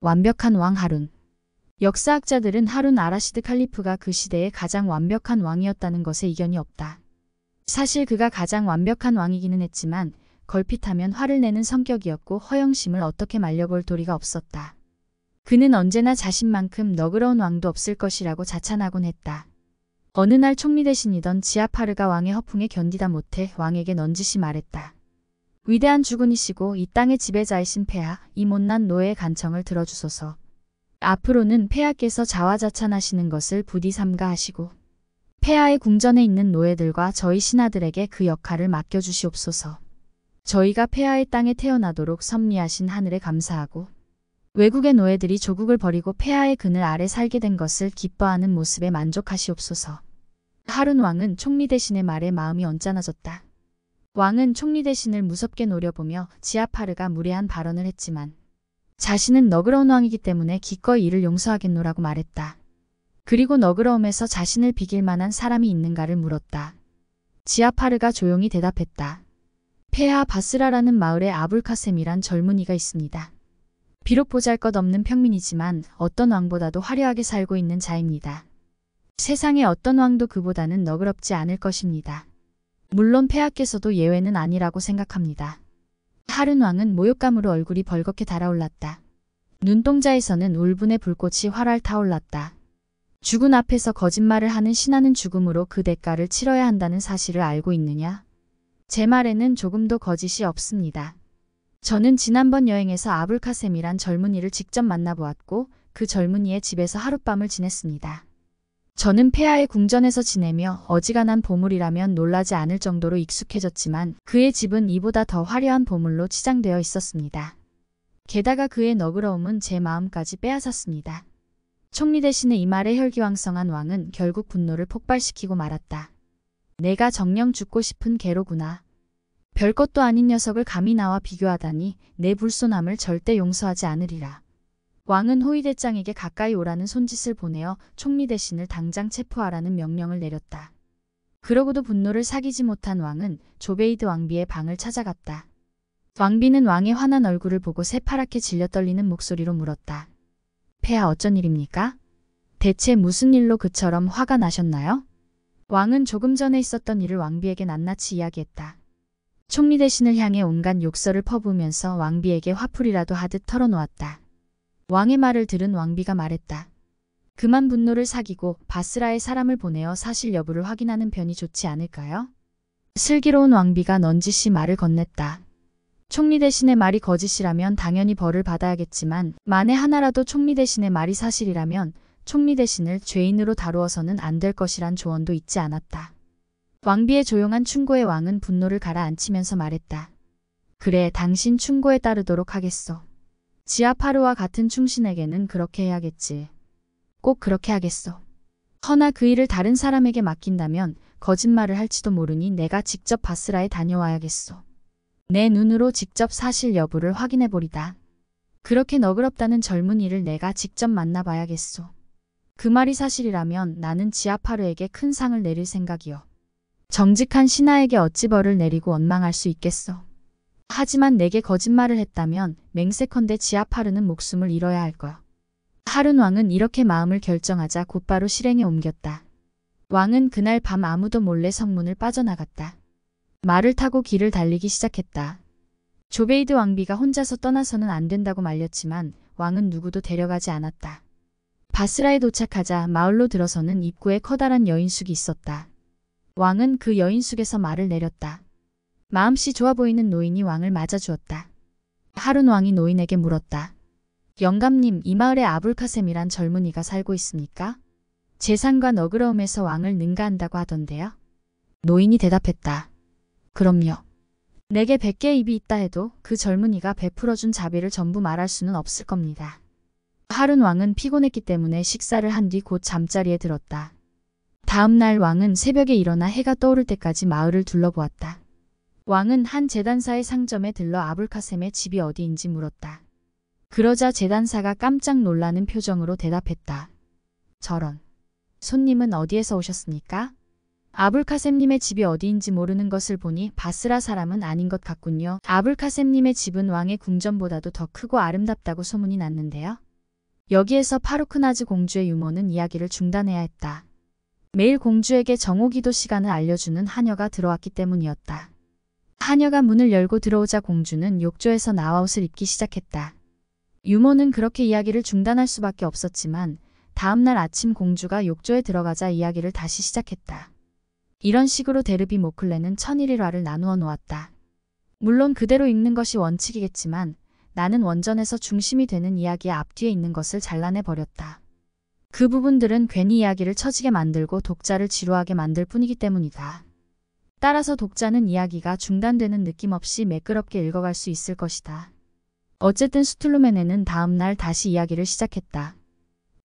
완벽한 왕 하룬. 역사학자들은 하룬 아라시드 칼리프가 그 시대의 가장 완벽한 왕이었다는 것에 이견이 없다. 사실 그가 가장 완벽한 왕이기는 했지만 걸핏하면 화를 내는 성격이었고 허영심을 어떻게 말려볼 도리가 없었다. 그는 언제나 자신만큼 너그러운 왕도 없을 것이라고 자찬하곤 했다. 어느 날 총리 대신이던 지아파르가 왕의 허풍에 견디다 못해 왕에게 넌지시 말했다. 위대한 주군이시고 이 땅의 지배자이신 폐하, 이 못난 노예의 간청을 들어주소서. 앞으로는 폐하께서 자화자찬하시는 것을 부디 삼가하시고 폐하의 궁전에 있는 노예들과 저희 신하들에게 그 역할을 맡겨주시옵소서. 저희가 폐하의 땅에 태어나도록 섭리하신 하늘에 감사하고 외국의 노예들이 조국을 버리고 폐하의 그늘 아래 살게 된 것을 기뻐하는 모습에 만족하시옵소서. 하룬 왕은 총리 대신의 말에 마음이 언짢아졌다. 왕은 총리 대신을 무섭게 노려보며 지아파르가 무례한 발언을 했지만 자신은 너그러운 왕이기 때문에 기꺼이 이를 용서하겠노라고 말했다. 그리고 너그러움에서 자신을 비길 만한 사람이 있는가를 물었다. 지아파르가 조용히 대답했다. 폐하 바스라라는 마을에 아불카셈이란 젊은이가 있습니다. 비록 보잘것없는 평민이지만 어떤 왕보다도 화려하게 살고 있는 자입니다. 세상의 어떤 왕도 그보다는 너그럽지 않을 것입니다. 물론 폐하께서도 예외는 아니라고 생각합니다. 하룬 왕은 모욕감으로 얼굴이 벌겋게 달아올랐다. 눈동자에서는 울분의 불꽃이 활활 타올랐다. 죽은 앞에서 거짓말을 하는 신하는 죽음으로 그 대가를 치러야 한다는 사실을 알고 있느냐? 제 말에는 조금도 거짓이 없습니다. 저는 지난번 여행에서 아불카셈이란 젊은이를 직접 만나보았고 그 젊은이의 집에서 하룻밤을 지냈습니다. 저는 폐하의 궁전에서 지내며 어지간한 보물이라면 놀라지 않을 정도로 익숙해졌지만 그의 집은 이보다 더 화려한 보물로 치장되어 있었습니다. 게다가 그의 너그러움은 제 마음까지 빼앗았습니다. 총리 대신의 이 말에 혈기왕성한 왕은 결국 분노를 폭발시키고 말았다. 내가 정녕 죽고 싶은 개로구나. 별것도 아닌 녀석을 감히 나와 비교하다니 내 불손함을 절대 용서하지 않으리라. 왕은 호위대장에게 가까이 오라는 손짓을 보내어 총리 대신을 당장 체포하라는 명령을 내렸다. 그러고도 분노를 사기지 못한 왕은 조베이드 왕비의 방을 찾아갔다. 왕비는 왕의 환한 얼굴을 보고 새파랗게 질려 떨리는 목소리로 물었다. 폐하 어쩐 일입니까? 대체 무슨 일로 그처럼 화가 나셨나요? 왕은 조금 전에 있었던 일을 왕비에게 낱낱이 이야기했다. 총리 대신을 향해 온갖 욕설을 퍼부으면서 왕비에게 화풀이라도 하듯 털어놓았다. 왕의 말을 들은 왕비가 말했다. 그만 분노를 사기고 바스라에 사람을 보내어 사실 여부를 확인하는 편이 좋지 않을까요? 슬기로운 왕비가 넌지시 말을 건넸다. 총리 대신의 말이 거짓이라면 당연히 벌을 받아야겠지만 만에 하나라도 총리 대신의 말이 사실이라면 총리 대신을 죄인으로 다루어서는 안 될 것이란 조언도 잊지 않았다. 왕비의 조용한 충고에 왕은 분노를 가라앉히면서 말했다. 그래, 당신 충고에 따르도록 하겠소. 지아파르와 같은 충신에게는 그렇게 해야겠지. 꼭 그렇게 하겠소. 허나 그 일을 다른 사람에게 맡긴다면 거짓말을 할지도 모르니 내가 직접 바스라에 다녀와야겠소. 내 눈으로 직접 사실 여부를 확인해보리다. 그렇게 너그럽다는 젊은이를 내가 직접 만나봐야겠소. 그 말이 사실이라면 나는 지아파르에게 큰 상을 내릴 생각이요. 정직한 신하에게 어찌 벌을 내리고 원망할 수 있겠소. 하지만 내게 거짓말을 했다면 맹세컨대 지아파르는 목숨을 잃어야 할 거야. 하룬 왕은 이렇게 마음을 결정하자 곧바로 실행에 옮겼다. 왕은 그날 밤 아무도 몰래 성문을 빠져나갔다. 말을 타고 길을 달리기 시작했다. 조베이드 왕비가 혼자서 떠나서는 안 된다고 말렸지만 왕은 누구도 데려가지 않았다. 바스라에 도착하자 마을로 들어서는 입구에 커다란 여인숙이 있었다. 왕은 그 여인숙에서 말을 내렸다. 마음씨 좋아 보이는 노인이 왕을 맞아주었다. 하룬 왕이 노인에게 물었다. 영감님, 이 마을에 아불카셈이란 젊은이가 살고 있습니까? 재산과 너그러움에서 왕을 능가한다고 하던데요. 노인이 대답했다. 그럼요. 내게 100개의 입이 있다 해도 그 젊은이가 베풀어준 자비를 전부 말할 수는 없을 겁니다. 하룬 왕은 피곤했기 때문에 식사를 한 뒤 곧 잠자리에 들었다. 다음 날 왕은 새벽에 일어나 해가 떠오를 때까지 마을을 둘러보았다. 왕은 한 제단사의 상점에 들러 아불카셈의 집이 어디인지 물었다. 그러자 제단사가 깜짝 놀라는 표정으로 대답했다. 저런. 손님은 어디에서 오셨습니까? 아불카셈님의 집이 어디인지 모르는 것을 보니 바스라 사람은 아닌 것 같군요. 아불카셈님의 집은 왕의 궁전보다도 더 크고 아름답다고 소문이 났는데요. 여기에서 파루크나즈 공주의 유머는 이야기를 중단해야 했다. 매일 공주에게 정오기도 시간을 알려주는 하녀가 들어왔기 때문이었다. 하녀가 문을 열고 들어오자 공주는 욕조에서 나와 옷을 입기 시작했다. 유모는 그렇게 이야기를 중단할 수밖에 없었지만 다음날 아침 공주가 욕조에 들어가자 이야기를 다시 시작했다. 이런 식으로 데르비 모클레는 1001화를 나누어 놓았다. 물론 그대로 읽는 것이 원칙이겠지만 나는 원전에서 중심이 되는 이야기의 앞뒤에 있는 것을 잘라내버렸다. 그 부분들은 괜히 이야기를 처지게 만들고 독자를 지루하게 만들 뿐이기 때문이다. 따라서 독자는 이야기가 중단되는 느낌 없이 매끄럽게 읽어갈 수 있을 것이다. 어쨌든 스툴루메네는 다음날 다시 이야기를 시작했다.